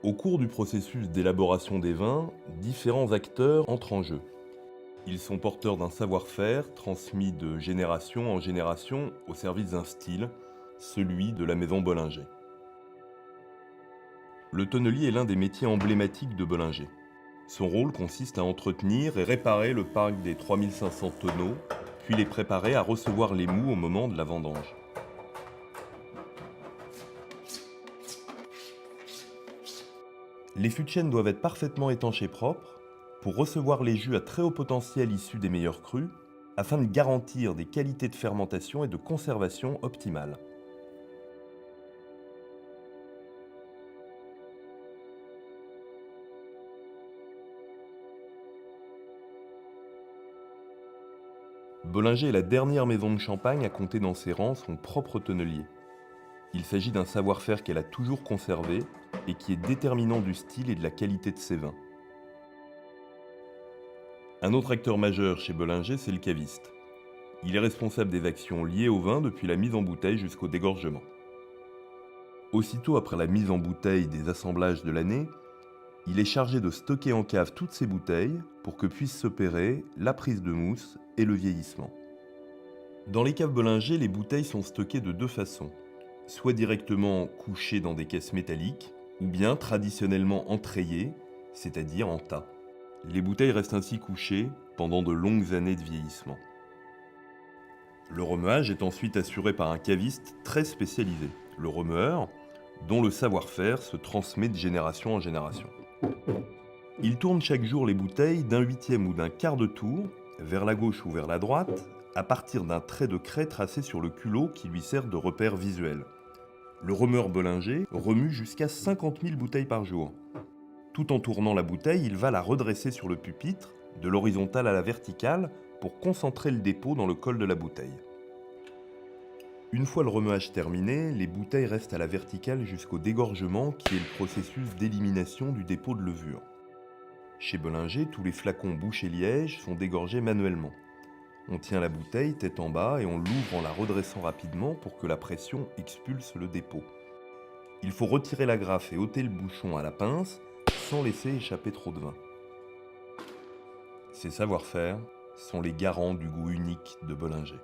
Au cours du processus d'élaboration des vins, différents acteurs entrent en jeu. Ils sont porteurs d'un savoir-faire transmis de génération en génération au service d'un style, celui de la maison Bollinger. Le tonnelier est l'un des métiers emblématiques de Bollinger. Son rôle consiste à entretenir et réparer le parc des 3500 tonneaux, puis les préparer à recevoir les moûts au moment de la vendange. Les fûts de chêne doivent être parfaitement étanches et propres pour recevoir les jus à très haut potentiel issus des meilleurs crus, afin de garantir des qualités de fermentation et de conservation optimales. Bollinger est la dernière maison de Champagne à compter dans ses rangs son propre tonnelier. Il s'agit d'un savoir-faire qu'elle a toujours conservé et qui est déterminant du style et de la qualité de ses vins. Un autre acteur majeur chez Bollinger, c'est le caviste. Il est responsable des actions liées au vin depuis la mise en bouteille jusqu'au dégorgement. Aussitôt après la mise en bouteille des assemblages de l'année, il est chargé de stocker en cave toutes ces bouteilles pour que puissent s'opérer la prise de mousse et le vieillissement. Dans les caves Bollinger, les bouteilles sont stockées de deux façons, soit directement couchées dans des caisses métalliques, ou bien traditionnellement entrayées, c'est-à-dire en tas. Les bouteilles restent ainsi couchées pendant de longues années de vieillissement. Le remuage est ensuite assuré par un caviste très spécialisé, le remueur, dont le savoir-faire se transmet de génération en génération. Il tourne chaque jour les bouteilles d'un huitième ou d'un quart de tour, vers la gauche ou vers la droite, à partir d'un trait de craie tracé sur le culot qui lui sert de repère visuel. Le remueur Bollinger remue jusqu'à 50 000 bouteilles par jour. Tout en tournant la bouteille, il va la redresser sur le pupitre, de l'horizontale à la verticale, pour concentrer le dépôt dans le col de la bouteille. Une fois le remuage terminé, les bouteilles restent à la verticale jusqu'au dégorgement qui est le processus d'élimination du dépôt de levure. Chez Bollinger, tous les flacons bouche et liège sont dégorgés manuellement. On tient la bouteille tête en bas et on l'ouvre en la redressant rapidement pour que la pression expulse le dépôt. Il faut retirer l'agrafe et ôter le bouchon à la pince sans laisser échapper trop de vin. Ces savoir-faire sont les garants du goût unique de Bollinger.